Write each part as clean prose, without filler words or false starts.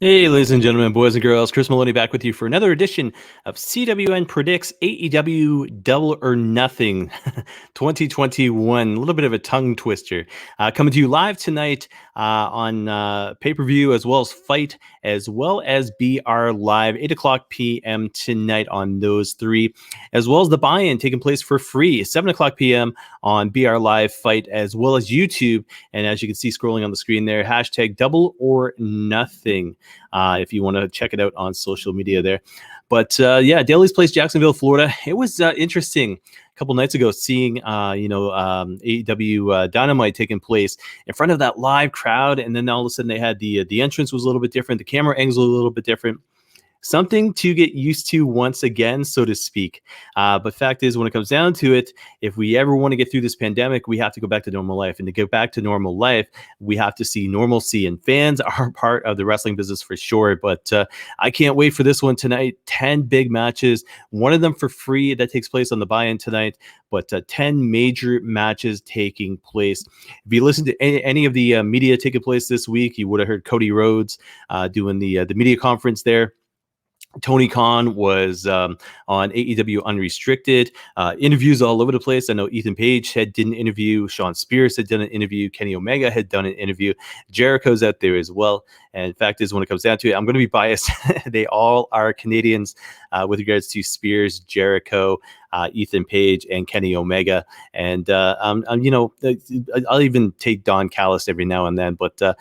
Hey, ladies and gentlemen, boys and girls, Chris Maloney back with you for another edition of CWN Predicts AEW Double or Nothing 2021. A little bit of a tongue twister. Coming to you live tonight on pay-per-view as well as Fight, as well as BR Live, 8 o'clock p.m. tonight on those three, as well as the buy-in taking place for free, 7 o'clock p.m. on BR Live, Fight, as well as YouTube. And as you can see scrolling on the screen there, hashtag Double or Nothing. If you want to check it out on social media there. But yeah, Daly's Place, Jacksonville, Florida. It was interesting a couple nights ago seeing, AEW Dynamite taking place in front of that live crowd. And then all of a sudden they had the entrance was a little bit different. The camera angles a little bit different. Something to get used to once again, so to speak. But fact is, when it comes down to it, if we ever want to get through this pandemic, we have to go back to normal life. And to get back to normal life, we have to see normalcy. And fans are part of the wrestling business for sure. But I can't wait for this one tonight. 10 big matches, one of them for free that takes place on the buy-in tonight. But 10 major matches taking place. If you listen to any of the media taking place this week, you would have heard Cody Rhodes doing the media conference there. Tony Khan was on AEW Unrestricted, interviews all over the place. I know Ethan Page did an interview. Sean Spears had done an interview. Kenny Omega had done an interview. Jericho's out there as well. And the fact is, when it comes down to it, I'm going to be biased. They all are Canadians with regards to Spears, Jericho, Ethan Page, and Kenny Omega. And, I'll even take Don Callis every now and then. But the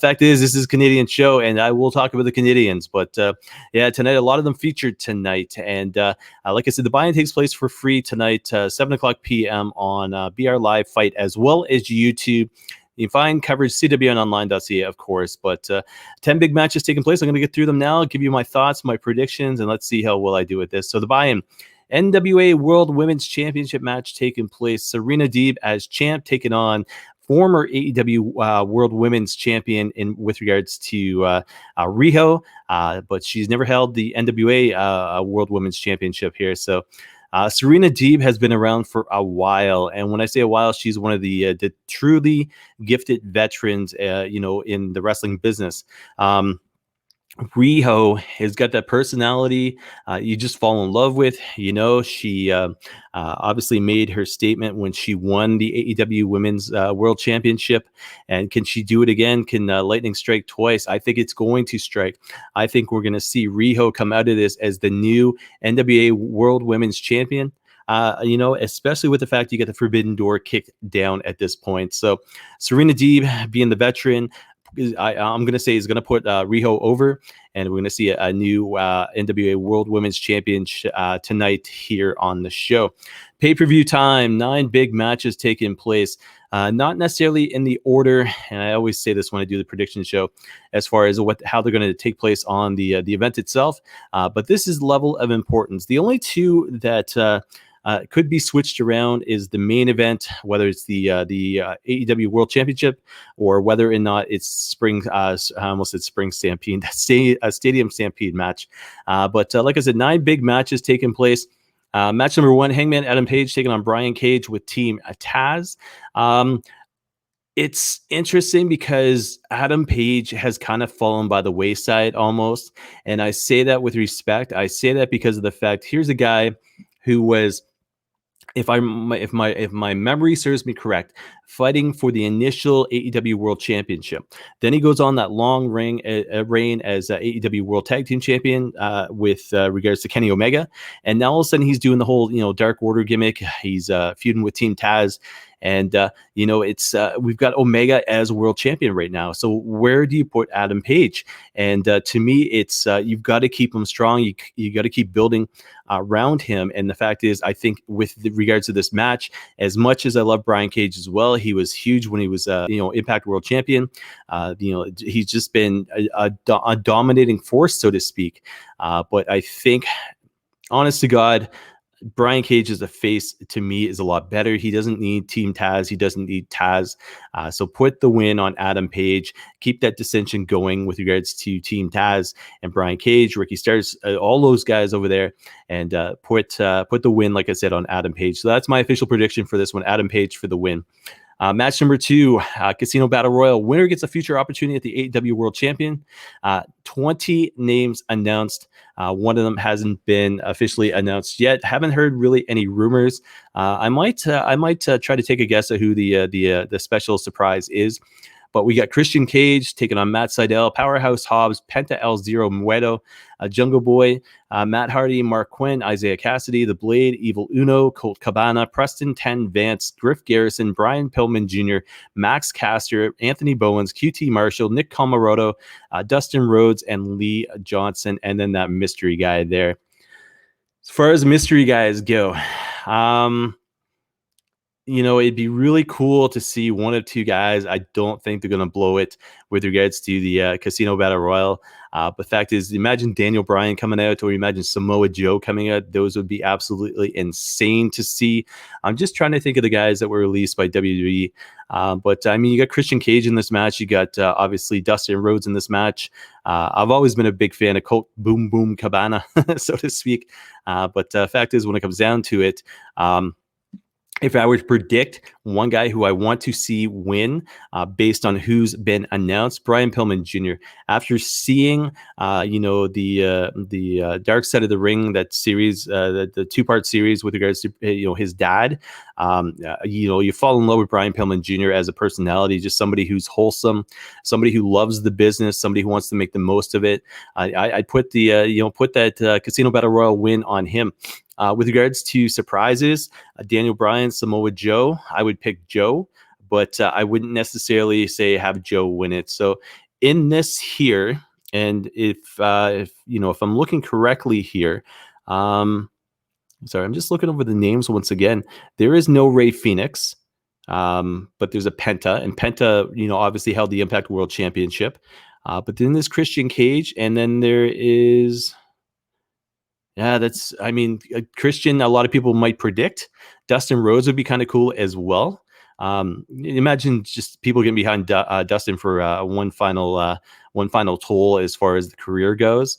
fact is, this is a Canadian show, and I will talk about the Canadians. But yeah, tonight, a lot of them featured tonight. And like I said, the buy-in takes place for free tonight, 7 o'clock p.m. on BR Live, Fight, as well as YouTube. You can find coverage CWNonline.ca, of course, but 10 big matches taking place. I'm going to get through them now, give you my thoughts, my predictions, and let's see how well I do with this. So the buy-in, NWA World Women's Championship match taking place. Serena Deeb as champ taking on former AEW World Women's Champion with regards to Riho, but she's never held the NWA World Women's Championship here. So Serena Deeb has been around for a while, and when I say a while, she's one of the truly gifted veterans, in the wrestling business. Riho has got that personality you just fall in love with. She obviously made her statement when she won the AEW Women's World Championship. And can she do it again? Can lightning strike twice? I think it's going to strike. I think we're going to see Riho come out of this as the new NWA World Women's Champion. Especially with the fact you get the Forbidden Door kicked down at this point. So Serena Deeb, being the veteran, I'm going to say is going to put Riho over, and we're going to see a new NWA World Women's Champion tonight here on the show. Pay-per-view time, 9 big matches taking place, not necessarily in the order, and I always say this when I do the prediction show, as far as how they're going to take place on the event itself, but this is level of importance. The only two that could be switched around is the main event, whether it's the AEW World Championship or whether or not it's Spring Stampede, Stadium Stampede match. But like I said, 9 big matches taking place. Match number 1, Hangman Adam Page taking on Brian Cage with Team Taz. It's interesting because Adam Page has kind of fallen by the wayside almost. And I say that with respect. I say that because of the fact, here's a guy who was, if my memory serves me correct, fighting for the initial AEW World Championship. Then he goes on that long reign as AEW World Tag Team Champion with regards to Kenny Omega, and now all of a sudden he's doing the whole Dark Order gimmick. He's feuding with Team Taz. And, it's we've got Omega as world champion right now. So where do you put Adam Page? And to me, it's you've got to keep him strong. You got to keep building around him. And the fact is, I think with regards to this match, as much as I love Brian Cage as well, he was huge when he was, Impact World Champion. He's just been a dominating force, so to speak. But I think, honest to God, Brian Cage as a face, to me, is a lot better. He doesn't need Team Taz. He doesn't need Taz. So put the win on Adam Page. Keep that dissension going with regards to Team Taz and Brian Cage, Ricky Starks, all those guys over there, and put the win, like I said, on Adam Page. So that's my official prediction for this one, Adam Page for the win. Match number 2, Casino Battle Royal. Winner gets a future opportunity at the AEW World Champion. 20 names announced. One of them hasn't been officially announced yet. Haven't heard really any rumors. I might try to take a guess at who the special surprise is. But we got Christian Cage taking on Matt Sydal, Powerhouse Hobbs, Penta El Zero Muerto, Jungle Boy, Matt Hardy, Mark Quinn, Isaiah Cassidy, The Blade, Evil Uno, Colt Cabana, Preston 10 Vance, Griff Garrison, Brian Pillman Jr., Max Caster, Anthony Bowens, QT Marshall, Nick Comoroto, Dustin Rhodes, and Lee Johnson, and then that mystery guy there. As far as mystery guys go, it'd be really cool to see one of two guys. I don't think they're going to blow it with regards to the Casino Battle Royal. But the fact is, imagine Daniel Bryan coming out, or imagine Samoa Joe coming out. Those would be absolutely insane to see. I'm just trying to think of the guys that were released by WWE. But I mean, you got Christian Cage in this match. You got obviously Dustin Rhodes in this match. I've always been a big fan of Colt Boom Boom Cabana, so to speak. But the fact is, when it comes down to it, if I were to predict one guy who I want to see win based on who's been announced, Brian Pillman Jr. After seeing, the Dark Side of the Ring, that series, the 2-part series with regards to, his dad, you fall in love with Brian Pillman Jr. as a personality, just somebody who's wholesome, somebody who loves the business, somebody who wants to make the most of it. I'd put that Casino Battle Royal win on him. With regards to surprises, Daniel Bryan, Samoa Joe, I would pick Joe, but I wouldn't necessarily say have Joe win it. So in this here, and if I'm looking correctly here, sorry, I'm just looking over the names once again. There is no Rey Fenix, but there's a Penta, and Penta, obviously held the Impact World Championship. But then there's Christian Cage, and then there is. Yeah, Christian, a lot of people might predict. Dustin Rhodes would be kind of cool as well. Imagine just people getting behind Dustin for one final toll as far as the career goes.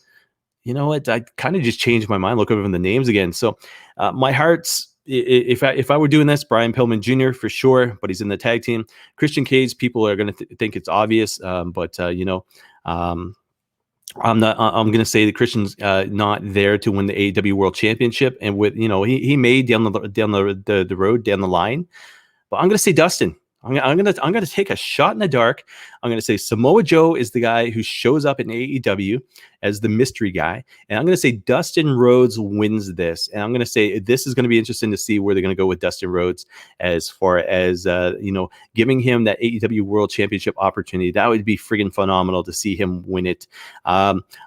You know what? I kind of just changed my mind. Look over the names again. So my heart's, if I were doing this, Brian Pillman Jr. for sure, but he's in the tag team. Christian Cage, people are going to think it's obvious, but I'm going to say that Christian's not there to win the AEW World Championship, and with he may down the road down the line, but I'm going to say Dustin. I'm going to take a shot in the dark. I'm going to say Samoa Joe is the guy who shows up in AEW as the mystery guy, and I'm going to say Dustin Rhodes wins this. And I'm going to say this is going to be interesting to see where they're going to go with Dustin Rhodes as far as giving him that AEW World Championship opportunity. That would be friggin' phenomenal to see him win it.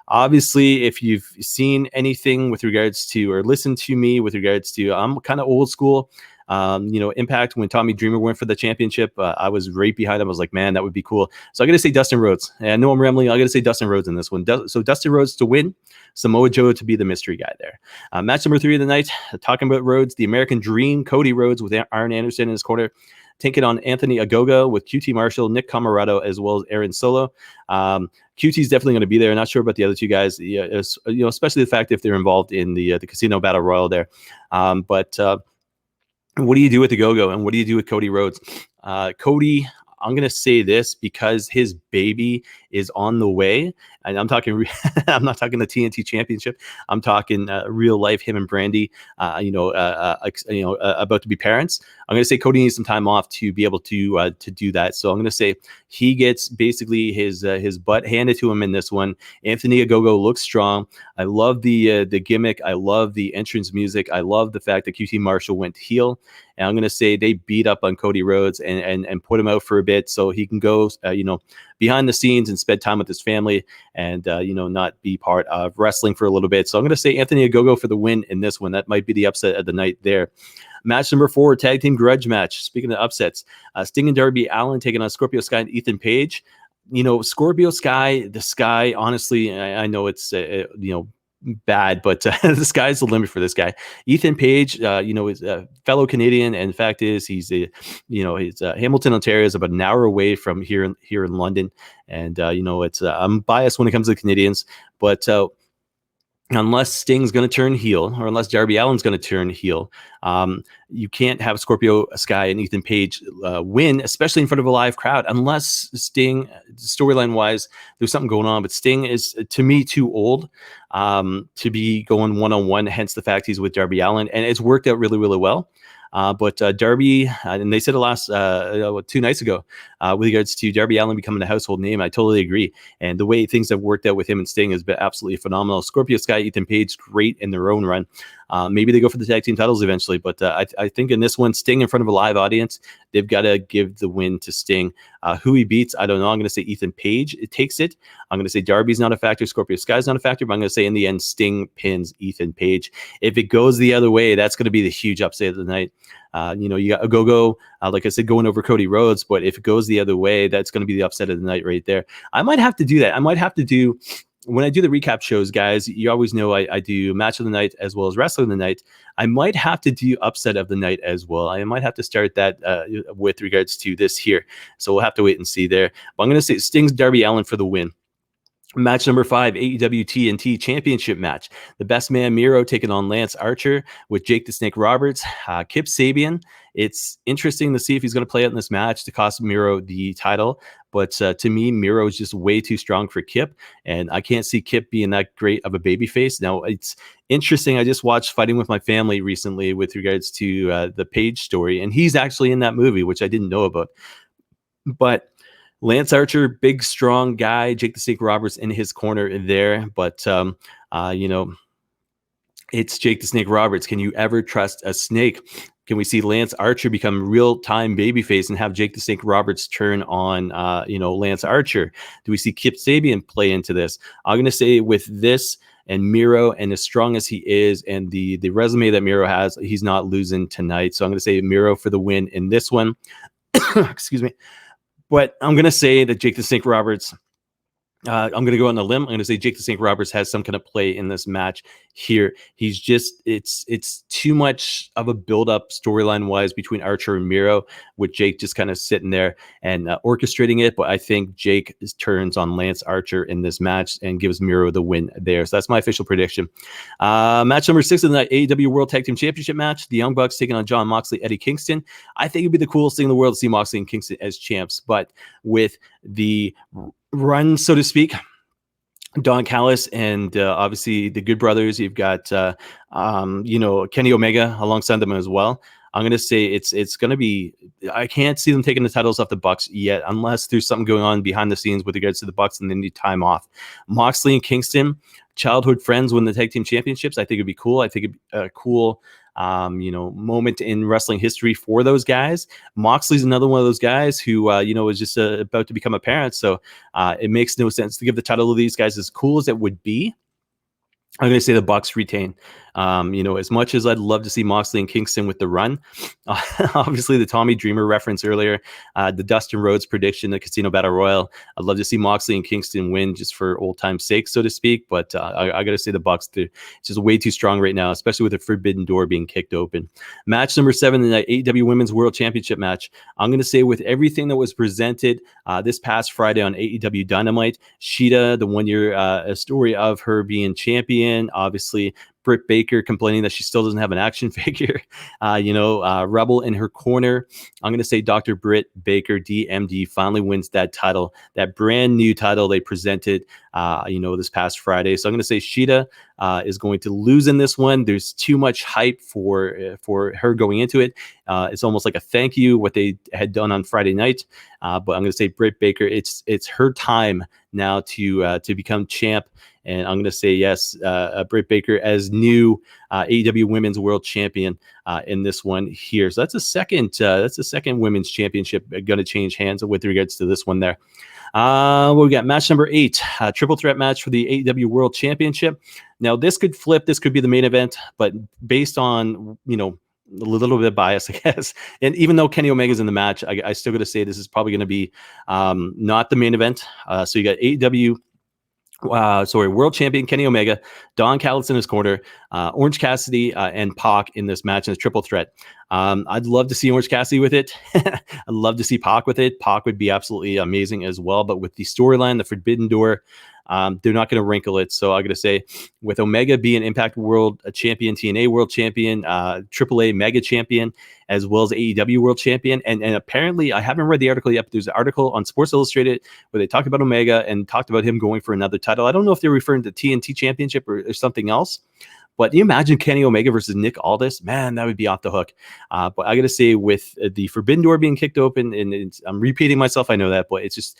Obviously, if you've seen anything with regards to, or listened to me with regards to, I'm kind of old school. Impact, when Tommy Dreamer went for the championship, I was right behind him. I was like, man, that would be cool. So I'm going to say Dustin Rhodes. And I know I'm rambling. I'm going to say Dustin Rhodes in this one. So Dustin Rhodes to win, Samoa Joe to be the mystery guy there. Match number 3 of the night, talking about Rhodes, the American Dream, Cody Rhodes with Arn Anderson in his corner, taking on Anthony Ogogo with QT Marshall, Nick Comoroto, as well as Aaron Solo. QT is definitely going to be there. Not sure about the other two guys, especially the fact if they're involved in the Casino Battle Royal there. But what do you do with the Go-Go, and what do you do with Cody Rhodes? Cody, I'm going to say this because his baby is on the way, and I'm talking. I'm not talking the TNT Championship. I'm talking real life. Him and Brandy, about to be parents. I'm going to say Cody needs some time off to be able to do that. So I'm going to say he gets basically his butt handed to him in this one. Anthony Ogogo looks strong. I love the gimmick. I love the entrance music. I love the fact that QT Marshall went heel. And I'm going to say they beat up on Cody Rhodes and put him out for a bit so he can go, behind the scenes and spend time with his family and, not be part of wrestling for a little bit. So I'm going to say Anthony Ogogo for the win in this one. That might be the upset of the night there. Match number 4, tag team grudge match. Speaking of upsets, Sting and Darby Allin taking on Scorpio Sky and Ethan Page. Scorpio Sky, the Sky, honestly, I know it's, bad, but the sky's the limit for this guy. Ethan Page, is a fellow Canadian, and the fact is he's Hamilton, Ontario is about an hour away from here in London, and I'm biased when it comes to Canadians, but unless Sting's going to turn heel, or unless Darby Allin's going to turn heel, you can't have Scorpio Sky and Ethan Page win, especially in front of a live crowd, unless Sting, storyline wise, there's something going on. But Sting is, to me, too old to be going one-on-one, hence the fact he's with Darby Allin, and it's worked out really, really well. But Darby, and they said it last 2 nights ago, with regards to Darby Allin becoming a household name, I totally agree. And the way things have worked out with him and Sting has been absolutely phenomenal. Scorpio Sky, Ethan Page, great in their own run. Maybe they go for the tag team titles eventually, but I think in this one, Sting in front of a live audience, they've got to give the win to Sting. Who he beats, I don't know. I'm going to say Ethan Page takes it. I'm going to say Darby's not a factor. Scorpio Sky's not a factor, but I'm going to say in the end, Sting pins Ethan Page. If it goes the other way, that's going to be the huge upset of the night. You got a go-go, like I said, going over Cody Rhodes, but if it goes the other way, that's going to be the upset of the night right there. I might have to do that. I might have to do, when I do the recap shows, guys, you always know I do match of the night as well as wrestler of the night. I might have to do upset of the night as well. I might have to start that with regards to this here. So we'll have to wait and see there. But I'm going to say Sting's Darby Allin for the win. Match number 5, AEW TNT Championship match. The Best Man Miro taking on Lance Archer with Jake the Snake Roberts, Kip Sabian. It's interesting to see if he's going to play out in this match to cost Miro the title. But to me, Miro is just way too strong for Kip, and I can't see Kip being that great of a babyface. Now, it's interesting. I just watched Fighting with My Family recently with regards to the Page story, and he's actually in that movie, which I didn't know about. But Lance Archer, big, strong guy. Jake the Snake Roberts in his corner there. But, it's Jake the Snake Roberts. Can you ever trust a snake? Can we see Lance Archer become real-time babyface and have Jake the Snake Roberts turn on, Lance Archer? Do we see Kip Sabian play into this? I'm going to say with this and Miro, and as strong as he is, and the resume that Miro has, he's not losing tonight. So I'm going to say Miro for the win in this one. Excuse me. But I'm going to say that Jake the Snake Roberts, I'm going to go on a limb. I'm going to say Jake the Snake Roberts has some kind of play in this match here. He's just, it's too much of a build-up storyline-wise between Archer and Miro, with Jake just kind of sitting there and orchestrating it. But I think Jake turns on Lance Archer in this match and gives Miro the win there. So that's my official prediction. Match number 6 of the night, AEW World Tag Team Championship match. The Young Bucks taking on Jon Moxley, Eddie Kingston. I think it'd be the coolest thing in the world to see Moxley and Kingston as champs. But with the run, so to speak, Don Callis and obviously the Good Brothers, you've got Kenny Omega alongside them as well. I'm going to say it's going to be, I can't see them taking the titles off the Bucks yet, unless there's something going on behind the scenes with regards to the Bucks and they need time off. Moxley and Kingston, childhood friends, win the tag team championships. I think it'd be cool. I think it'd be a cool moment in wrestling history for those guys. Moxley's another one of those guys who, is just about to become a parent. So it makes no sense to give the title of these guys, as cool as it would be. I'm going to say the Bucks retain. As much as I'd love to see Moxley and Kingston with the run, obviously the Tommy Dreamer reference earlier, the Dustin Rhodes prediction, the Casino Battle Royal. I'd love to see Moxley and Kingston win just for old time's sake, so to speak. But I got to say the Bucks, it's just way too strong right now, especially with the Forbidden Door being kicked open. Match number 7 in the AEW Women's World Championship match. I'm going to say with everything that was presented this past Friday on AEW Dynamite, Shida, the 1-year story of her being champion, obviously Britt Baker complaining that she still doesn't have an action figure. Rebel in her corner. I'm going to say Dr. Britt Baker, DMD, finally wins that title, that brand new title they presented, this past Friday. So I'm going to say Shida is going to lose in this one. There's too much hype for her going into it. It's almost like a thank you what they had done on Friday night. But I'm going to say Britt Baker. It's her time now to become champ. And I'm going to say yes, Britt Baker as new AEW Women's World Champion in this one here. So that's a second women's championship going to change hands with regards to this one there. We got match number 8, triple threat match for the AEW World Championship. Now this could flip. This could be the main event, but based on, a little bit biased, I guess. And even though Kenny Omega's in the match, I still got to say this is probably going to be not the main event. So you got AEW World Champion Kenny Omega, Don Callis in his corner, Orange Cassidy and Pac in this match in a triple threat. I'd love to see Orange Cassidy with it. I'd love to see Pac with it. Pac would be absolutely amazing as well. But with the storyline, the Forbidden Door, they're not going to wrinkle it. So I'm going to say with Omega being Impact World Champion, TNA World Champion, AAA Mega Champion, as well as AEW World Champion. And apparently, I haven't read the article yet, but there's an article on Sports Illustrated where they talked about Omega and talked about him going for another title. I don't know if they're referring to TNT Championship or something else. But you imagine Kenny Omega versus Nick Aldis? Man, that would be off the hook. But I got to say, with the Forbidden Door being kicked open, and I'm repeating myself, I know that, but it's just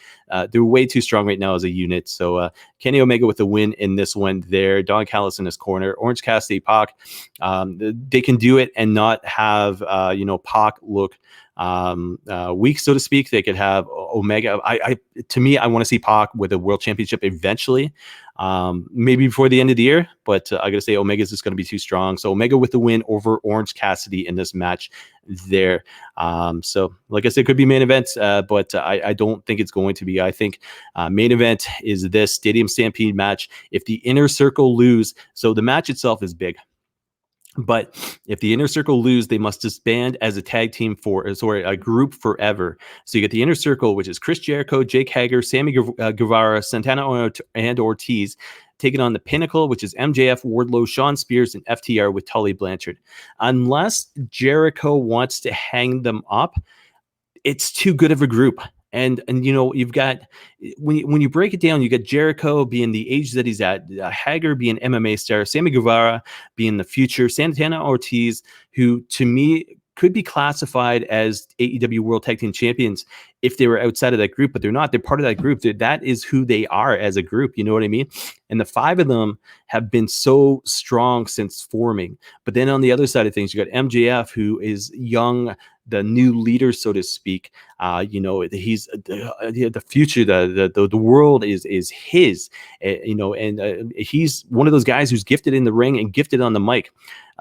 they're way too strong right now as a unit. So Kenny Omega with the win in this one there. Don Callis in his corner. Orange Cassidy, Pac. They can do it and not have, Pac look weak, so to speak. They could have Omega. To me, I want to see Pac with a world championship eventually. Maybe before the end of the year, but I gotta say Omega's just going to be too strong. So Omega with the win over Orange Cassidy in this match there. So like I said, it could be main event, but I don't think it's going to be. I think main event is this Stadium Stampede match. If the Inner Circle lose, so the match itself is big. But if the Inner Circle lose, they must disband as a tag team a group forever. So you get the Inner Circle, which is Chris Jericho, Jake Hager, Sammy Guevara, Santana and Ortiz, taking on the Pinnacle, which is MJF, Wardlow, Shawn Spears, and FTR with Tully Blanchard. Unless Jericho wants to hang them up, it's too good of a group. And you've got, when you break it down, you got Jericho being the age that he's at, Hager being MMA star, Sammy Guevara being the future, Santana Ortiz, who to me could be classified as AEW World Tag Team Champions if they were outside of that group, but they're not. They're part of that group. That is who they are as a group. You know what I mean? And the five of them have been so strong since forming. But then on the other side of things, you got MJF, who is young, the new leader, so to speak. He's the future. The world is his. And he's one of those guys who's gifted in the ring and gifted on the mic.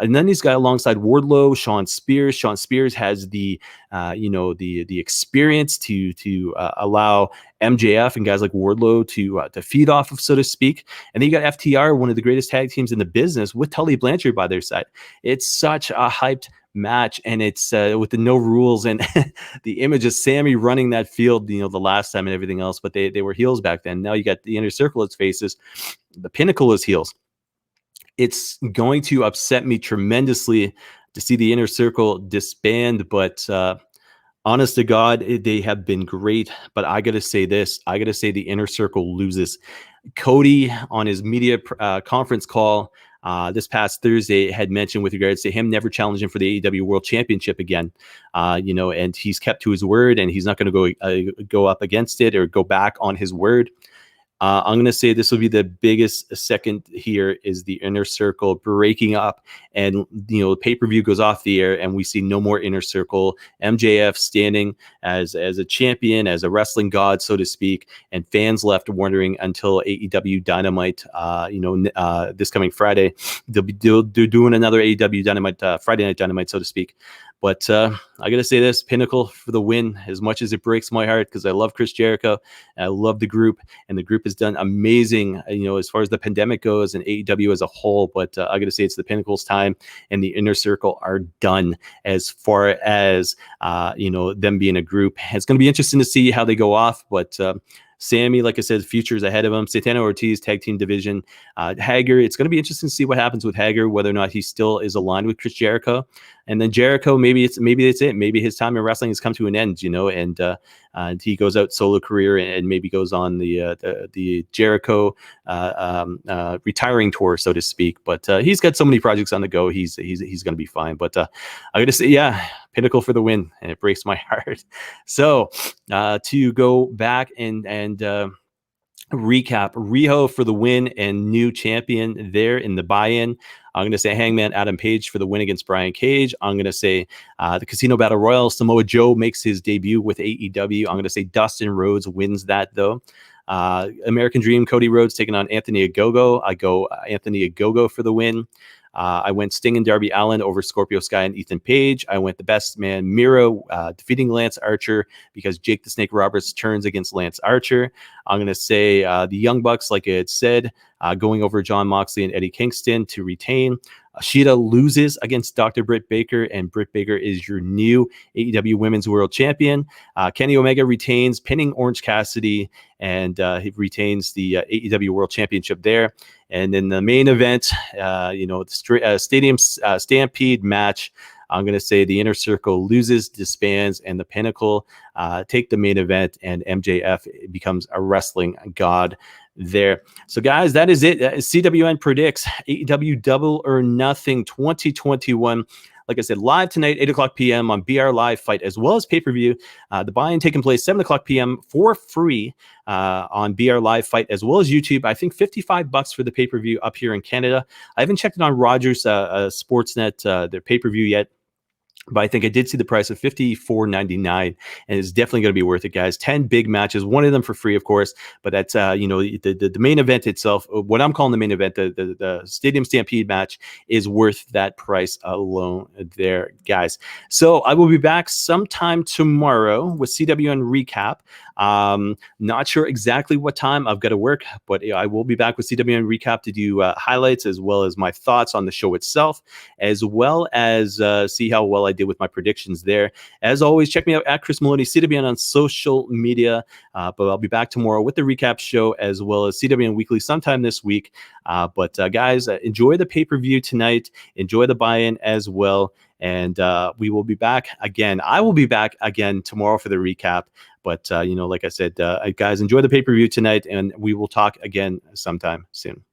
And then he's got alongside Wardlow, Shawn Spears. Shawn Spears has the experience to allow MJF and guys like Wardlow to feed off of, so to speak. And then you got FTR, one of the greatest tag teams in the business, with Tully Blanchard by their side. It's such a hyped match, and it's with the no rules and the image of Sammy running that field, the last time and everything else. But they were heels back then. Now you got the Inner Circle as faces. The Pinnacle is heels. It's going to upset me tremendously to see the Inner Circle disband, but honest to God, they have been great. But I got to say this. I got to say the Inner Circle loses. Cody, on his media conference call this past Thursday, had mentioned with regards to him never challenging for the AEW World Championship again. And he's kept to his word, and he's not going to go up against it or go back on his word. I'm going to say this will be the biggest second here is the Inner Circle breaking up, and the pay-per-view goes off the air and we see no more Inner Circle. MJF standing as a champion, as a wrestling god, so to speak, and fans left wondering until AEW Dynamite, this coming Friday. They're doing another AEW Dynamite, Friday Night Dynamite, so to speak. But I got to say this, Pinnacle for the win, as much as it breaks my heart because I love Chris Jericho. I love the group, and the group has done amazing, as far as the pandemic goes and AEW as a whole. But I got to say it's the Pinnacle's time, and the Inner Circle are done as far as, them being a group. It's going to be interesting to see how they go off, but Sammy, like I said, future's ahead of him. Santana Ortiz, tag team division. Hager, it's going to be interesting to see what happens with Hager, whether or not he still is aligned with Chris Jericho. And then Jericho, maybe it's it. Maybe his time in wrestling has come to an end, and he goes out solo career and maybe goes on the Jericho retiring tour, so to speak. But he's got so many projects on the go. He's going to be fine. But I got to say, yeah, Pinnacle for the win, and it breaks my heart. So to go back and recap, Riho for the win and new champion there in the buy-in. I'm going to say Hangman Adam Page for the win against Brian Cage. I'm going to say the Casino Battle Royal, Samoa Joe makes his debut with AEW. I'm going to say Dustin Rhodes wins that, though. American Dream, Cody Rhodes taking on Anthony Ogogo. I go Anthony Ogogo for the win. I went Sting and Darby Allin over Scorpio Sky and Ethan Page. I went the best man Miro defeating Lance Archer because Jake the Snake Roberts turns against Lance Archer. I'm going to say the Young Bucks, like I had said, going over John Moxley and Eddie Kingston to retain. Shida loses against Dr. Britt Baker, and Britt Baker is your new AEW Women's World Champion. Kenny Omega retains, pinning Orange Cassidy, and he retains the AEW World Championship there. And in the main event, the Stadium Stampede match, I'm going to say the Inner Circle loses, disbands, and the Pinnacle take the main event, and MJF becomes a wrestling god there. So, guys, that is it. CWN predicts AEW Double or Nothing 2021. Like I said, live tonight, 8 o'clock p.m. on BR Live Fight, as well as pay-per-view. The buy-in taking place 7 o'clock p.m. for free on BR Live Fight, as well as YouTube. I think $55 for the pay-per-view up here in Canada. I haven't checked it on Rogers Sportsnet, their pay-per-view yet. But I think I did see the price of $54.99, and it's definitely going to be worth it, guys. 10 big matches, one of them for free, of course. But that's the main event itself. What I'm calling the main event, the Stadium Stampede match, is worth that price alone, there, guys. So I will be back sometime tomorrow with CWN recap. Not sure exactly what time. I've got to work, but I will be back with CWN recap to do highlights, as well as my thoughts on the show itself, as well as see how well I did with my predictions there. As always, check me out at Chris Maloney, CWN on social media. But I'll be back tomorrow with the recap show, as well as CWN Weekly sometime this week. But guys, enjoy the pay-per-view tonight. Enjoy the buy-in as well. And we will be back again. I will be back again tomorrow for the recap. But, like I said, guys, enjoy the pay-per-view tonight, and we will talk again sometime soon.